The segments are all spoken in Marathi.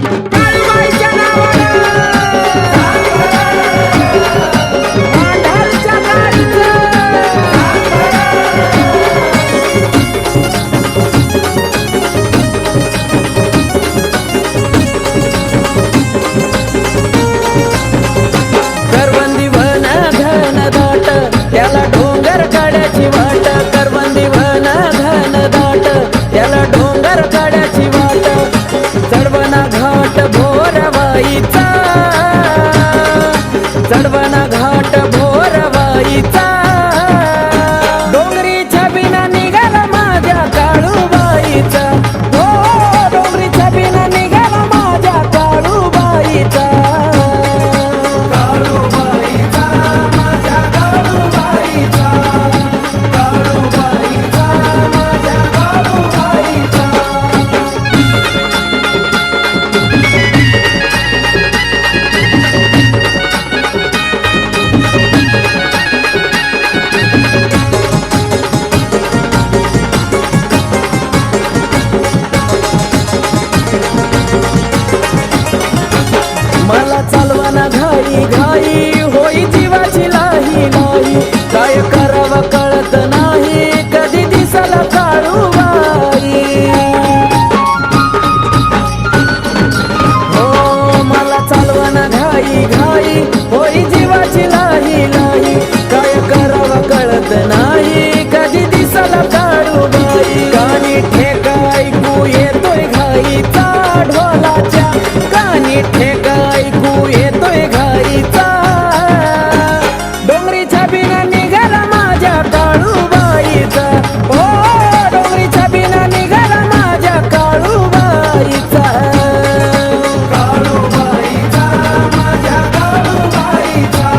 काळूबाईच्या नावानं मांढरच्या गाडीचं करवंदी वन घन दाट त्याला डोंगर काड्याची वाट करवंदी वन घन दाट त्याला डोंगर काड्याची वाट चढवना घाट भोरवाईचा चढवना घाट भोरवाईचा डोंगरीच्या बिना निघाला माझ्या काळूबाईचा हो डोंगरीच्या बिना निघाला माझ्या काळूबाईचा मला चालवाना घाई घाई होई जीवाची लाही नाही काय करावं कळत नाही कधी दिसला काळूबाई हो मला चालवाना घाई घाई होई जीवाची लाही नाही काय करावं कळत नाही कधी दिसला काळूबाई कानी ठेका ऐकू येतोय घाईचा ढोलाच्या कानी ठेका ऐकू येतोय घाईचा डोंगरीच्या बिना निघाला माझ्या काळूबाईचा हो डोंगरीच्या बिना निघाला माझ्या काळूबाईचा काळूबाईचा माझ्या काळूबाईचा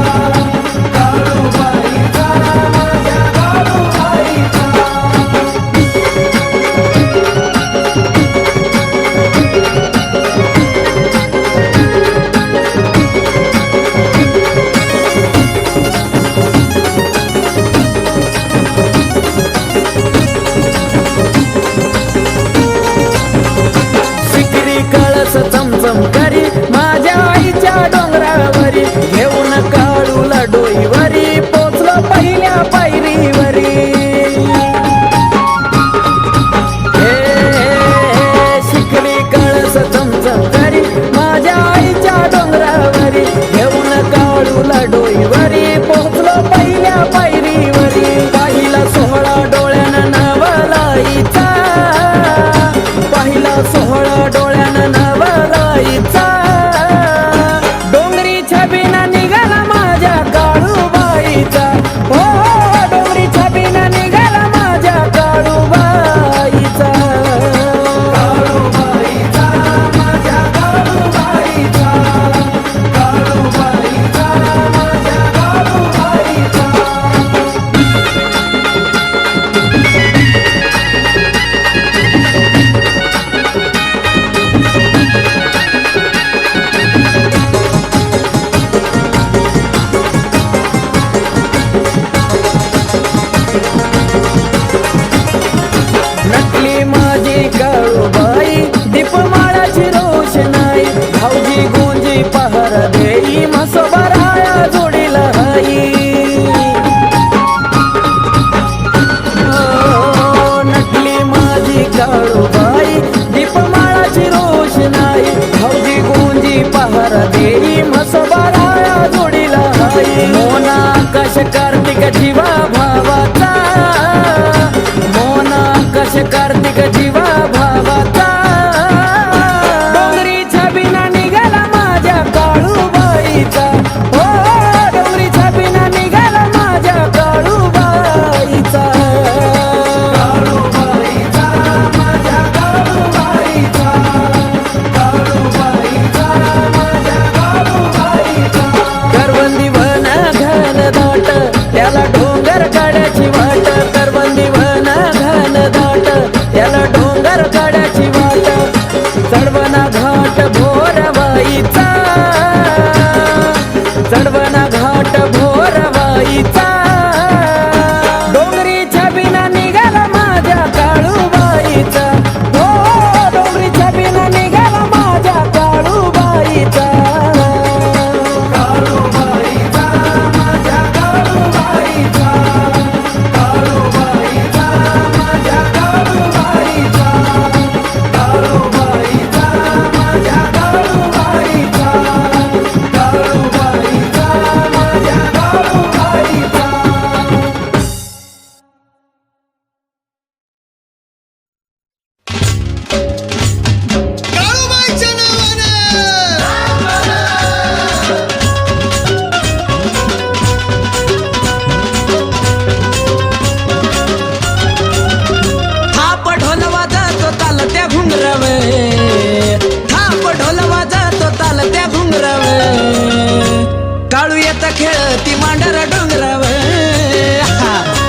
काळूबाईचा माझ्या काळूबाईचा सिकरी कळस चमचम करी माझ्या आईच्या डोंगरावरी घेऊन काळूला डोईवरी पोचलो पहिल्या पायरीवरी सिकरी कळस चमचम करी माझ्या आईच्या डोंगरावरी घेऊन काळूला डोईवरी पोचलो पहिल्या पायरीवरी पाहिला सोहळा डोळ्यानं नवलाईचा पाहिला सोहळा डोळ्यानं नवलाईचा डोंगरीच्या बिना निघाला माझ्या काळूबाईचा हो डोंगरीच्या बिना निघाला माझ्या काळूबाईचा काळूबाईचा माझ्या काळूबाईचा काळूबाईचा माझ्या काळूबाईचा नटली माझी काळूबाई दीपमाळाची रोषणाई भाऊजी गोंजी पहार देई म्हसोबा राया जोडीला हाई हो, नटली माझी काळूबाई दीपमाळाची रोषणाई भाऊजी गोंजी पहार देई म्हसोबा राया जोडीला हाई मोना आकाश कार्तिक जीवा भावाचा मोना आकाश कार्तिक जीवा भावाचा डोंगरीच्या बिना निघाला माझ्या काळूबाईचा हो डोंगरीच्या बिना निघाला माझ्या काळूबाईचा काळूबाईचा माझ्या काळूबाईचा काळूबाईचा माझ्या काळूबाईचा करवंदी वन घन दाट त्याला डोंगर काड्याची वाट करवंदी वन घन दाट त्याला डोंगर काड्याची वाट चढवना घाट भोरवाईचा चढवना घाट भोरवाईचा डोंगरीच्या बिना निघाला माझ्या काळूबाईचा हो डोंगरीच्या बिना निघाला माझ्या काळू डोंगराव थाप ढोल वाजतो ताल त्या घुंगराव काळू येत खेळती मांडर डोंगराव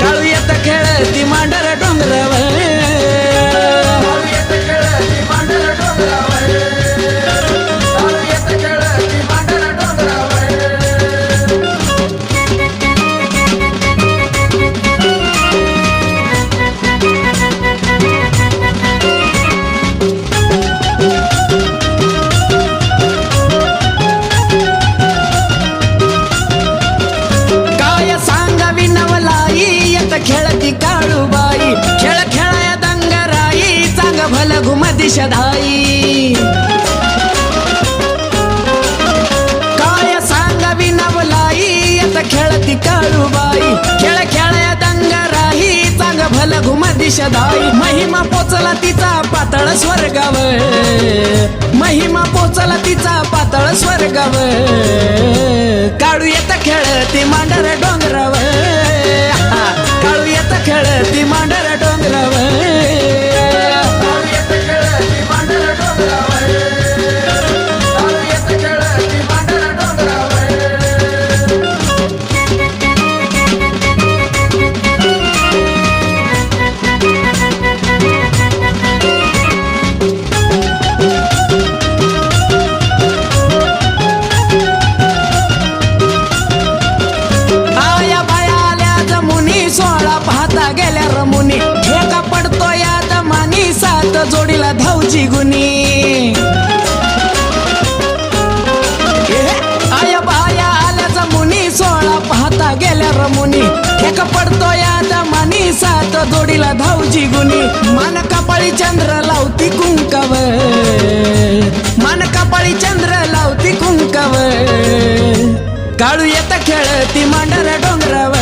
काळू येत खेळती मांडर डोंगराव खेळती काळूबाई खेळ खेळाया दंगराई चांग भल घुम दिशधाई काय सांगावी नवलाई आता खेळती काळूबाई खेळ खेळाया दंगराई चांग भल घुम दिशधाई महिमा पोचला तिचा पातळ स्वर्गाव महिमा पोचला तिचा पातळ स्वर्गाव काळू येत खेळती मांडर डोंगराव काळू येत खेळती मांडर डोंगराव गेल्या रमुनी ठेका पडतो या दमानी सात जोडीला धावची गुनी आया बाया आल्या जमुनी 16 पाहता गेल्या रमुनी ठेका पडतो या दमानी सात जोडीला धावची गुनी मान कपाळी चंद्र लावती कुंकव मान कपाळी चंद्र लावती कुंकव काळू येत खेळती मांडर डोंगराव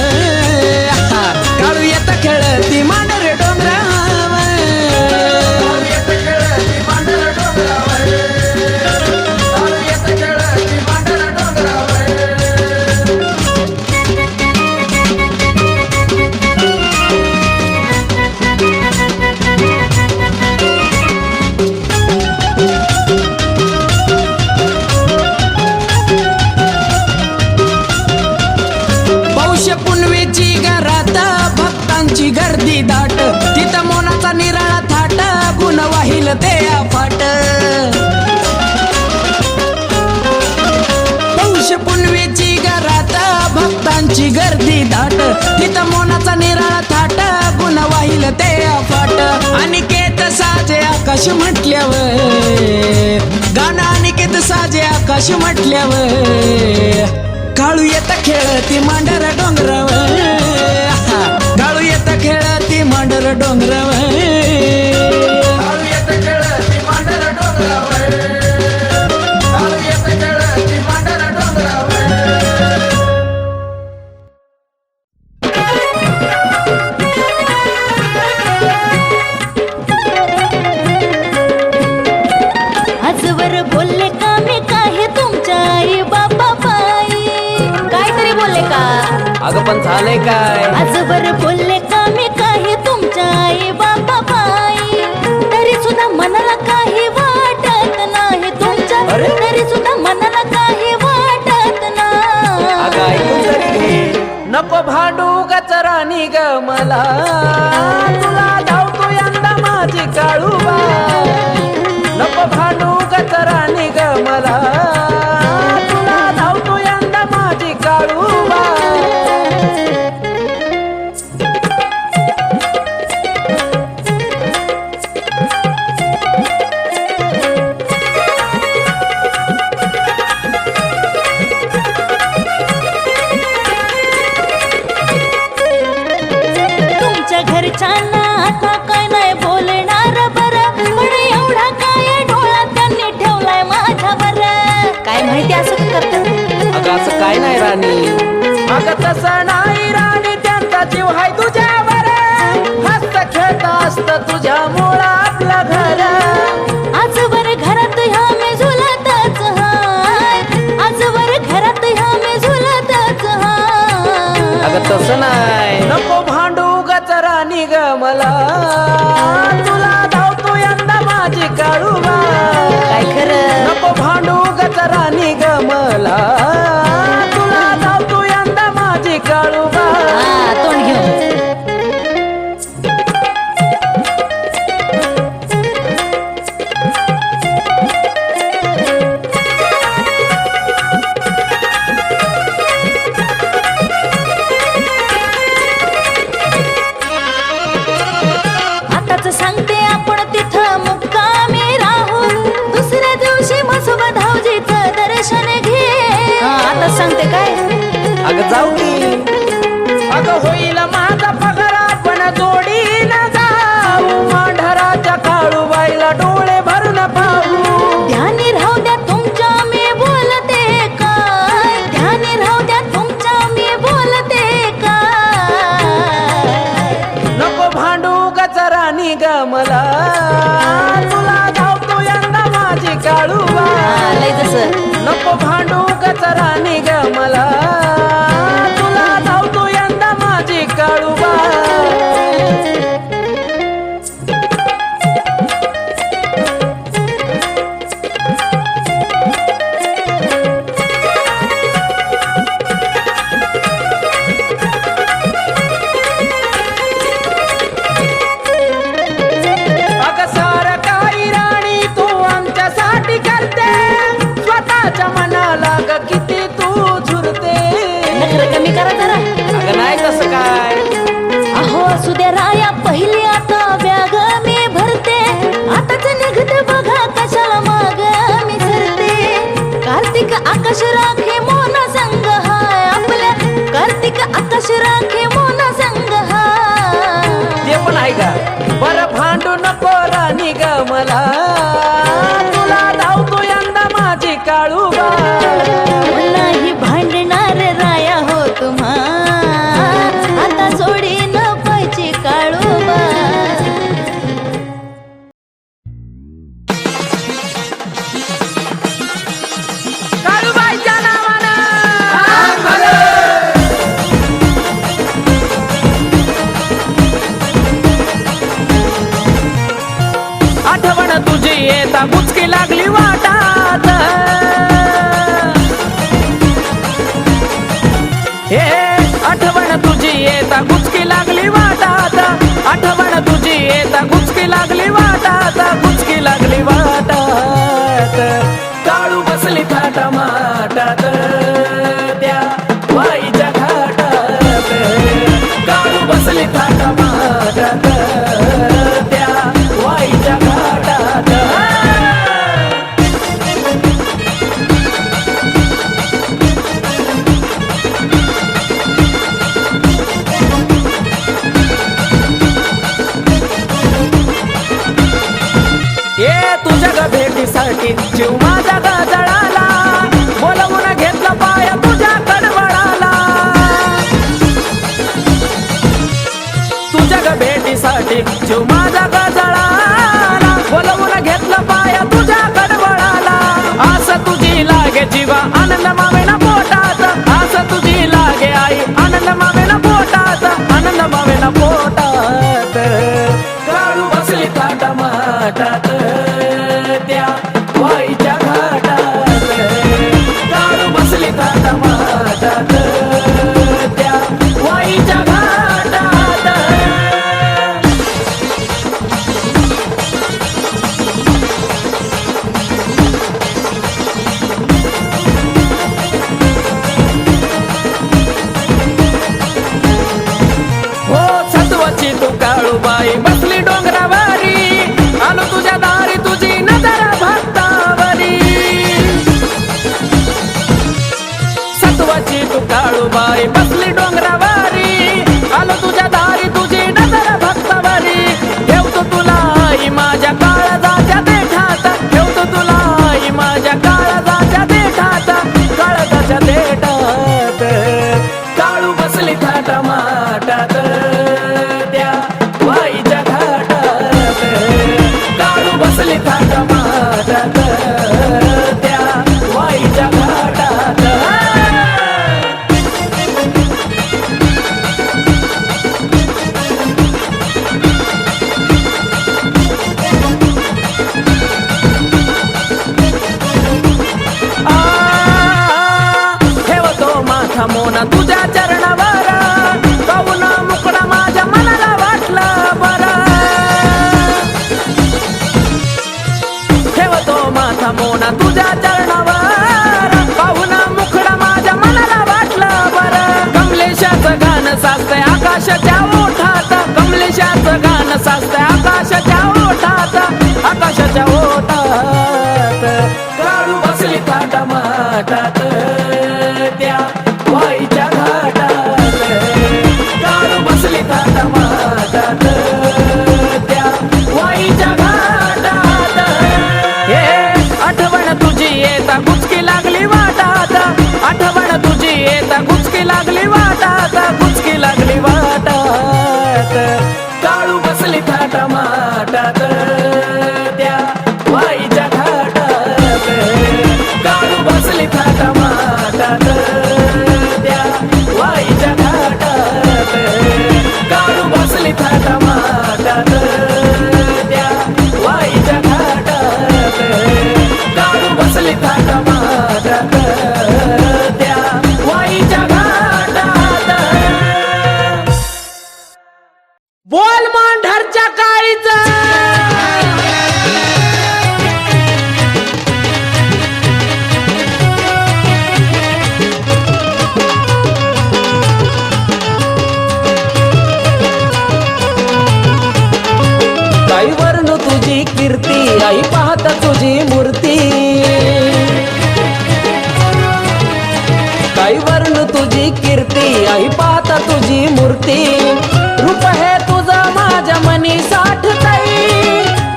काळू येत खेळती मांडर डोंगराव पुनवेची घरात भक्तांची गर्दी दाट तिथं मोनाचा निराळा थाट गुण वाहिल ते अफाट पौष पुनवेची घरात भक्तांची गर्दी दाट तिथं मोनाचा निराळा थाट गुण वाहिल ते अफाट अनिकेत साजे आकाश म्हटल्यावर गाणं अनिकेत साजे आकाश म्हटल्यावर काळू येत खेळती मांडर डोंगराव काळू येत खेळती मांडर डोंगराव आजवर बोलले का मी काय तुमच्या आई बाबा बाई काहीतरी बोलले का अगं पण झालंय काय आजवर बोलले का मी काय तुमच्या आई बाबा बाई तरी सुद्धा मनाला काही वाटत नाही तुमच्या तरी सुद्धा मनाला काही वाटत नाही नको भांडू गचरानी ग मला तुला धावतो यंदा माझी काळूबा नको भांडू गचरानी ग मला तुला धावतो यंदा माझी काळूबा घरच्यांना आता काय नाही बोलणार बरं पण एवढा काय डोळा त्यांनी ठेवलाय माझ्यावर काय माहिती असं करत अगं असं काय नाही राणी अगं तसं नाही राणी त्यांचा जीव हाय तुझ्यावर हस्त खेळत असत तुझ्या मुळा आपलं घर आजवर घरात ह्या मी झुलतच हाय आजवर घरात ह्या मी झुलतच हाय अगं तसं नाही नको भांडू गचरानी ग मला तुला धावतो यंदा माझी काळू काळूबा काय खरं नको भांडू गजरानी गमला तुला धावतो यंदा माझी काळूबा हा तोंड घेऊन आताच सांगते आपण तिथं मुक्कामी राहू दुसऱ्या दिवशी मसोबा धावजीचं दर्शन घे आता सांगते काय अगं जाऊ की अगं होईल माझा पगार आपण जोडीनं जाऊ मांढराच्या काळूबाईला डोळे भरून पाहू ध्यानी राहू द्या तुमच्या मी बोलते काय ध्यानी राहू द्या तुमच्या मी बोलते काय नको भांडू गजरानी गमला तुला धावतो यंदा माझी काळूबा लय जसं नको भांडू गजरानी गमला तुला धावतो यंदा माझी काळूबा अगं सारं काही राणी तू आमच्यासाठी करते स्वतःच्या मनाला ग किती तू झुरते नखरं कमी करा जरा अगं नाही तसं काय अहो असू द्या राया पहिली आता बॅग मी भरते आताच निघते बघा कशाला माग मी सरते कार्तिक आकाश राखे मोन संग हाय आपल्या कार्तिक आकाश राखे मोन संग हाय ते पण आहे का बरं भांडू नको राणी ग मला तुला धावतो यंदा माझी काळूबा नाही भांडणार राया हो तुम्हा आता सोडी न पाहिजे काळूबा काळूबाईच्या नावानं आठवण तुझी येता बुचकी लागली वाटात हे आठवण तुझी येता गुचकी लागली वाटात आठवण तुझी येता गुचकी लागली वाटात गुचकी लागली वाटात काळू बसली थाटा माटात त्या वाईच्या घाटात काळू बसली थाटा माटात त्या वाईच्या घाटात ये तुझ्या ग भेटीसाठी जीव माझा ग जळाला बोलवून घेतलं पाया तुझ्या कडवळाला तुझ्या ग भेटीसाठी जीव माझा ग जळाला बोलवून घेतलं पाया तुझ्या कडवळाला आस तुझी लागे जीवा आनंद मावेना पोटात आस तुझी लागे आई आनंद मावेना पोटात आनंद मावेना पोटात काळू बसली थाटा माटात त्या वाईच्या घाटात काळू बसली थाटा माटात त्या वाईच्या घाटात हो ठेवतो माझा मोना तुझ्या चरणावर पाहुणा मुखडा माझ्या मनाला वाटलं बरं कमलेशाचं गाणं साचतंय आकाशाच्या ओठात कमलेशाचं गाणं साचतंय आकाशाच्या ओठात आकाशाच्या ओठात काळू बसली थाटामाटात त्या वाईच्या घाटात काळू बसली थाटामाटात त्या वाईच्या घाटात हे आठवण तुझी येता गुचकी लागली वाटात आठवण तुझी येता गुचकी लागली वाटात गुचकी लागली वाटात काळू बसली थाटामाटात त्या वाईच्या घाटात काळू बसली थाटामाटात त्या वाईच्या घाटात काळू बसली थाटामाटात त्या वाईच्या घाटात काळू बसली थाटामाटात त्या वाईच्या घाटात बोल मांढरच्या काळीचा काही वर्ण तुझी कीर्ती आई पाहता तुझी मूर्ती काही वर्ण तुझी कीर्ती आई पाहता तुझी मूर्ती रूप हे तुझं माझ्या मनी साठतई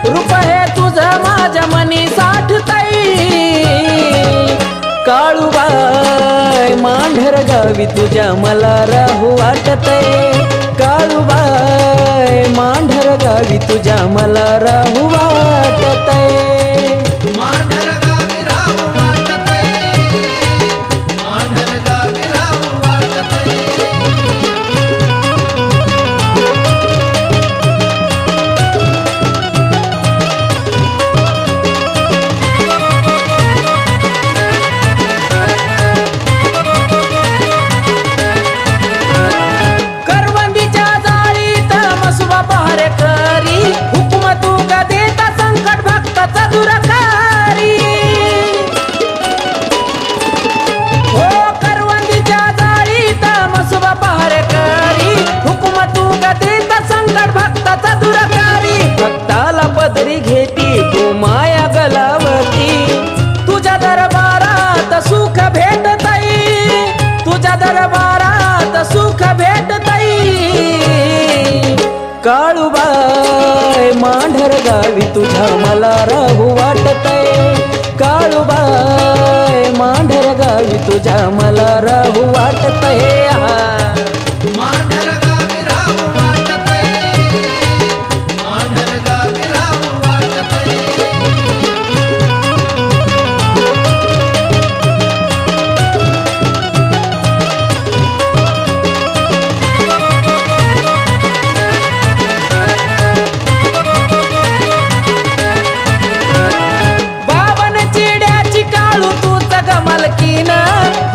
रूप हे तुझं माझ्या मनी साठतई काळूबाई मांढर गावी तुझ्या मला राहू वाटतय काळूबाई मांढर गावी तुझ्या मला राहू वाटतय मांढर गावी राहू वाटतंय मांढर गावी राहू वाटतंय करवंदीच्या जाळीत मसुबा पहारे करी हुकुम तू का देता संकट भक्ताचा दुरकारी हो करवंदीच्या जाळीत मसुबा पहारे करी हुकुम तू का देता संकट भक्ताचा दुरकारी भक्ताला पदरी घेती तू माया गलावती तुझ्या दरबारात सुख भेटतई तुझ्या दरबारात सुख भेटतई काळूबाई मांढर गावी तुझ्या मला राहू वाटतय काळूबाई मांढर गावी तुझ्या मला राहू वाटतय मांढर गावी राहू वाटतंय मांढर गावी राहू वाटतंय बावन चिड्याची काळू तू जगमलकीन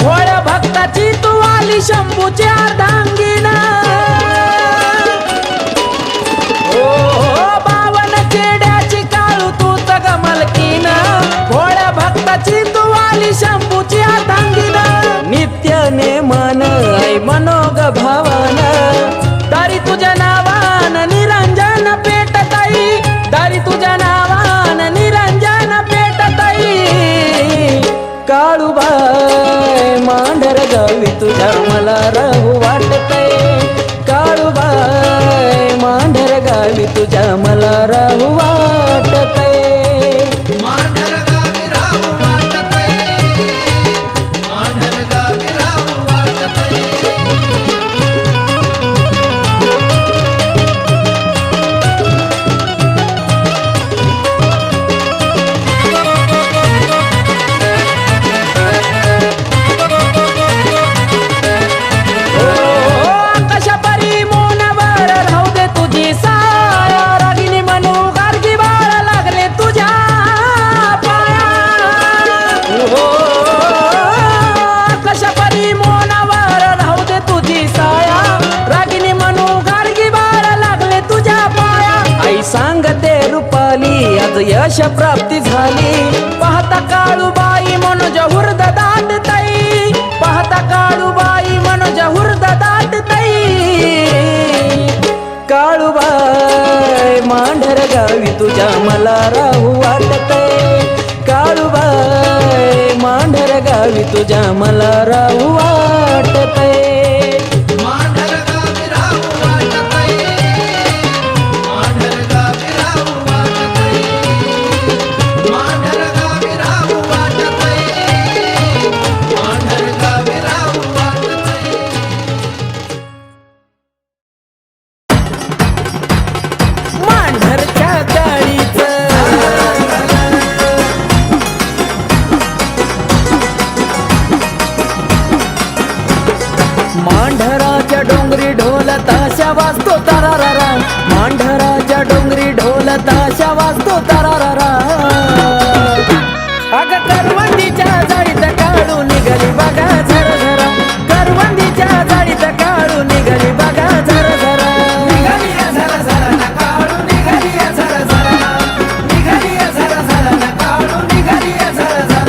भोळ भक्ताची तू आली शंभूच्या अर्धांगीन ओ बावन चिड्याची काळू तू जगमलकीन भोळ भक्ताची तू आली शंभूची अर्धांगीन नित्य नेमान ऐ मनोग भावान दारी तुझ्या नावान निरंजन पेटतई दारी तुझ्या नावान निरंजन पेटतई काळूबाई मांढर गावी तुझ्या मला राहू वाटतय काळूबाई मांढर गावी तुझ्या मला राहू वाटतय मांढर गावी राहू वाटतंय मांढर गावी राहू वाटतंय आकाशा परी मोनावर राहू दे तुझी साया रागिनी म्हणू गार्गी बाळ लागले तुझ्या पाया हो आकाशा परी मोनावर राहू दे तुझी साया रागिनी म्हणू गार्गी बाळ लागले तुझ्या पाया आई सांगते रुपाली आज यश प्राप्ती झाली मला राहू वाटतंय. काळूबाई मांढर गावी तुझ्या मला राहू वाटतंय. मांढर गावी राहू वाटतंय. मांढर गावी राहू वाटतंय. मांढर गावी राहू वाटतंय. मांढर गावी राहू वाटतंय. मांढरच्या गाडीचं मांढराच्या डोंगरी ढोल ताशा वाजतो तारारारा. मांढराच्या डोंगरी ढोल ताशा वाजतो तारारारा. अग करवंदीच्या जाळीत काढू निघाली बघा झरझरा. करवंदीच्या जाळीत काढू निघाली बघा झरझरा. निघाली झरझर न काढू निघाली झरझर. निघाली झरझर न काढू निघाली झरझर.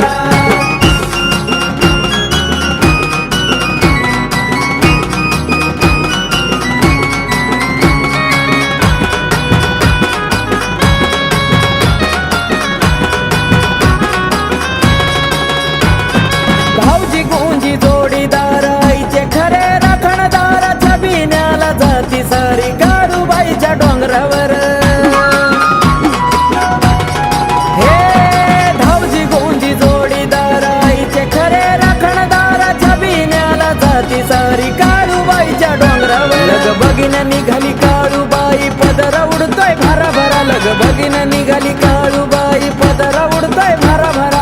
भाऊजी गुंजी जोडीदार आईचे खरे राखणदार. छबिन्याला जाती सारी काळूबाईच्या डोंगरावर. हे भाऊजी गुंजी जोडीदार आईचे खरे राखणदार. छबिन्याला जाती सारी काळूबाईच्या डोंगरावर. लग बघीन निघाली काळूबाई पदर उडतोय भरा भरा. लग बघीन निघाली काळूबाई पदर उडतोय भरा भरा.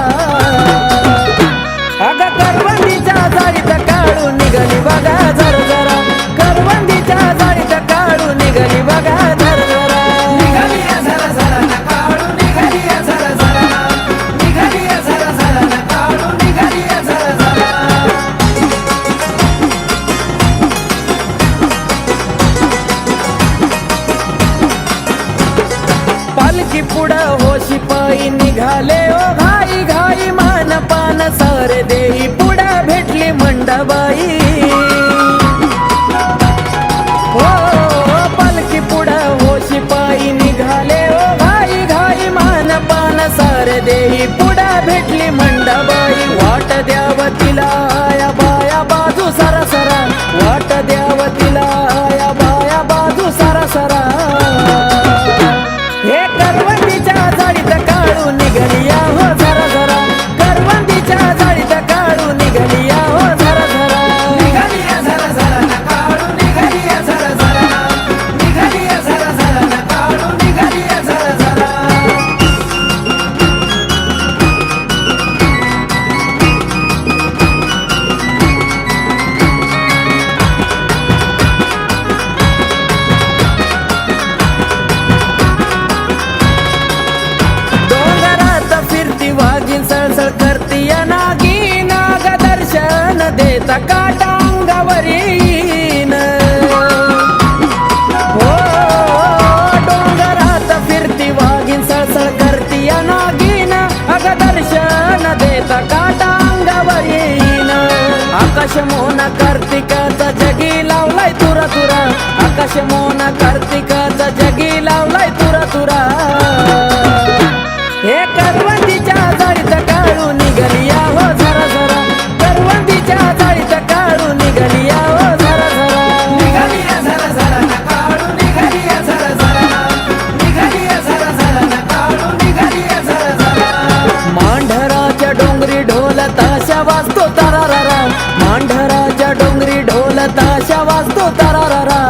अग करवंदीच्या जाळीत काढू निघाली बघा झरझरा. करवंदीच्या जाळीत काढू निघाली बघा झरझरा. निघाली झरझर न काढू निघाली झरझर. निघाली झरझर न काढू निघाली झरझर. पालखी पुढं हो शिपाई निघाले ओ घाई घाई. मान पान सारे देई पुढं भेटली मंडबाई. हो पालखी पुढं हो शिपाई निघाले ओ घाई घाई. मान पान सारे देई पुढं भेटली मंडबाई. वाट द्याव तिला या बाया बाजू सरासरा. वाट द्याव तिला या बाया बाजू सरासरा. हे करवंदीच्या जाळीत काढू निघाली या हो झरा झरा. करवंदीच्या जाळीत काढू निघाली या हो झरा झरा. निघाली झरझर न काढू निघाली झरझर. निघाली झरझर न काढू निघाली झरझर. डोंगरात फिरती वाघीन सळसळ करती या नागी. नाग दर्शन देता काटा अंगावर येईन. हो डोंगरात फिरती वाघीन सळसळ करती या नागीन. अग दर्शन देता काटा अंगावर येईन. आकाश मोना कार्तिकाचा जगी लावलाय तुरा तुरा. आकाश मोना कार्तिकाचा जगी लावलाय तुरा तुरा. हे करवंदीच्या जाळीत काढू निघाली या हो झरा झरा. करवंदीच्या जाळीत काढू निघाली या हो झरा झरा. निघाली झरझर न काढू निघाली झरझर. निघाली झरझर न काढू निघाली झरझर. मांढराच्या डोंगरी ढोल ताशा वाजतो तारारारा. मांढराच्या डोंगरी ढोल ताशा वाजतो तारारारा.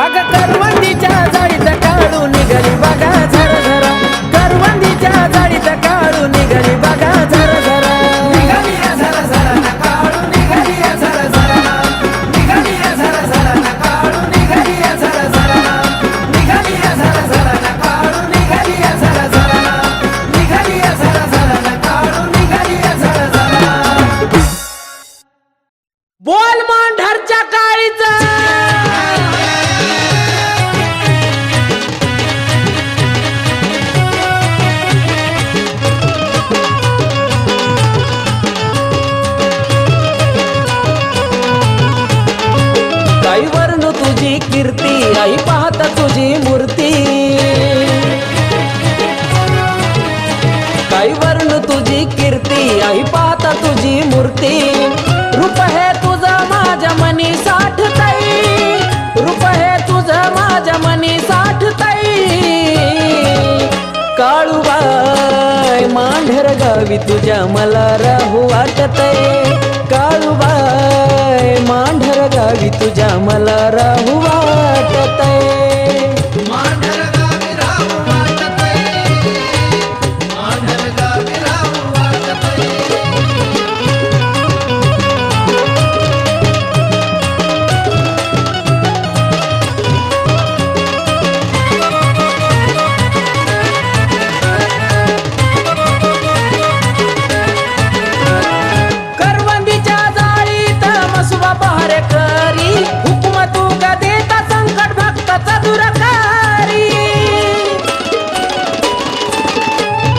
अग करवंदीच्या जाळीत काढू निघाली बघा झरझरा. करवंदीच्या जाळीत काढू निघाली बघा झरझरा. निघाली झरझर न काढू निघाली झरझर. निघाली झरझर न काढू निघाली झरझर. निघाली झरझर न काढू निघाली झरझर. निघाली झरझर न काढू निघाली झरझर. बोल मांढरच्या काळीचं. आई वर्ण तुझी कीर्ती. आई पाहता तुझी मूर्ती. तुझी कीर्ती आई पाहता तुझी मूर्ती रूप हे तुझं माझ्या मनी साठतई रूप हे तुझं माझ्या मनी साठतई काळूबाई मांढर गावी तुझ्या मला राहू वाटतय काळूबाई मांढर गावी तुझ्या मला राहू वाटतय मांढर गावी राहू वाटतंय, मांढर गावी राहू वाटतंय. करवंदीच्या जाळीत मसुबा पहार करी हुकुम तू का देता संकट भक्ताचा दुरकारी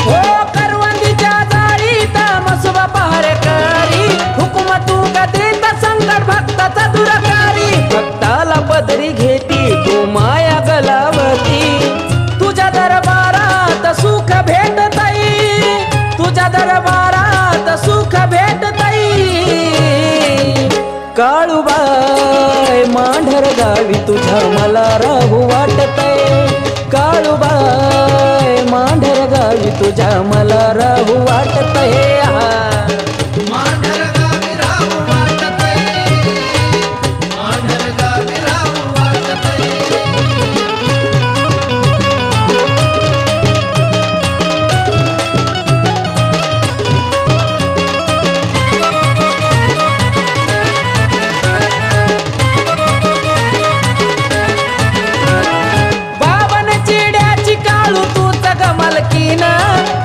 हो करवंदीच्या जाळीत मसुबा पहार करी हुकुम तू का देता संकट भक्ताचा दुरकारी भक्ताला पदरी घेती तू माया गलावती तुझ्या दरबारात सुख भेटतई तुझ्या दरबारात सुख भेटतई काळूबाई मांढर गावी तुझ्या मला राहू वाटतय काळूबाई मांढर गावी तुझ्या मला राहू वाटतय मांढर गावी राहू वाटतंय, मांढर गावी राहू वाटतंय. बावन चिड्याची काळू तूच गमलकीन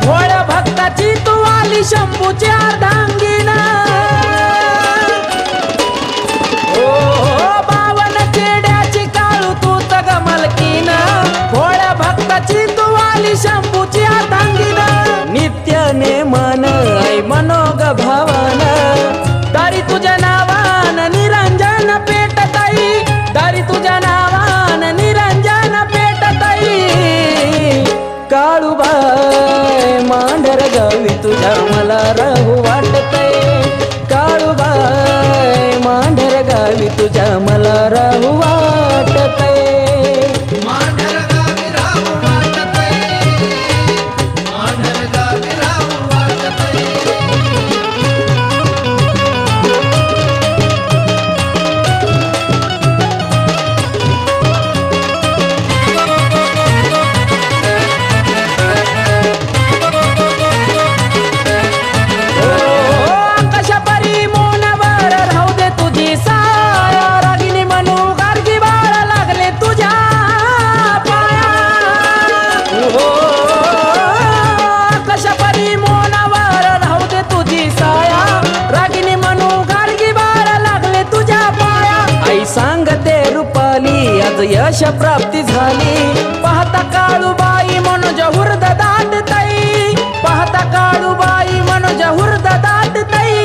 भोळ भक्ताची तू आली शंभूची अर्धांगीन ओ बावन चिड्याची काळू तूच गमलकीन भोळ भक्ताची तू आली शंभूची अर्धांगीन नित्य नेमान आई मनोग भावन दारी तुझ्या नावान निरंजन पेटताई दारी तुझ्या नावान निरंजन पेटताई काळूबाई मांढर गावी तुझ्या मला राहू वाटतय काळूबाई मांढर गावी तुझ्या मला राहू वाटतय मांढर गावी राहू वाटतंय, मांढर गावी राहू वाटतंय. कशा परी मोनवर राहू दे तुझी साया रागिनी म्हणू गार्गी बाळ लागले तुझ्या पाया हो कशा परी मोनवर राहू दे तुझी साया रागिनी म्हणू गार्गी बाळ लागले तुझ्या पाया आई सांगते रुपाली आज यश प्राप्ती झाली पाहता काळूबाई मनोज हुर्द दाटतई पाहता काळूबाई मनोज हुर्द दाटतई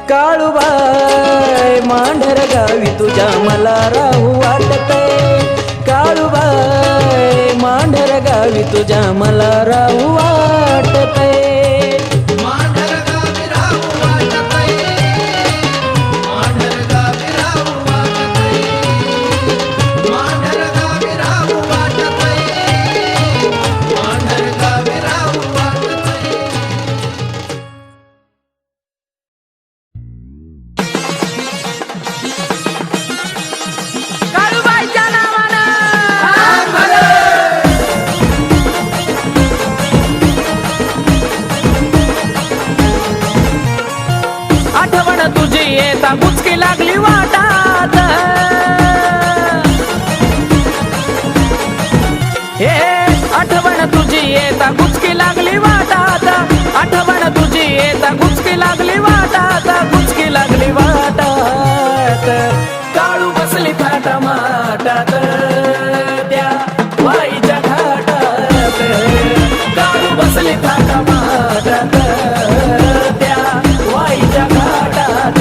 काळूबाई मांढर गावी तुझ्या मला राहू वाटतय काळूबाई मांढर गावी तुझ्या मला राहू वाटतय मांढर गावी राहू वाटतंय, मांढर गावी राहू वाटतंय. मांढर गावी राहू वाटतंय, मांढर गावी राहू वाटतंय. काळूबाईच्या नावानं आठवण तुझी येता गुचकी लागली वाटात हे आठवण तुझी येता गुचकी लागली वाटात आठवण तुझी येता गुचकी लागली वाटात गुचकी लागली वाटात काळू बसली थाटा माटात त्या वाईच्या घाटात काळू बसली थाटा माटात त्या वाईच्या घाटात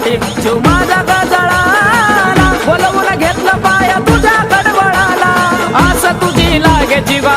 तुझ्यासाठी जीव माझा गजळाला बोलवून घेतलं पाया तुझ्या कडवळाला आस तुझी लागे जीवा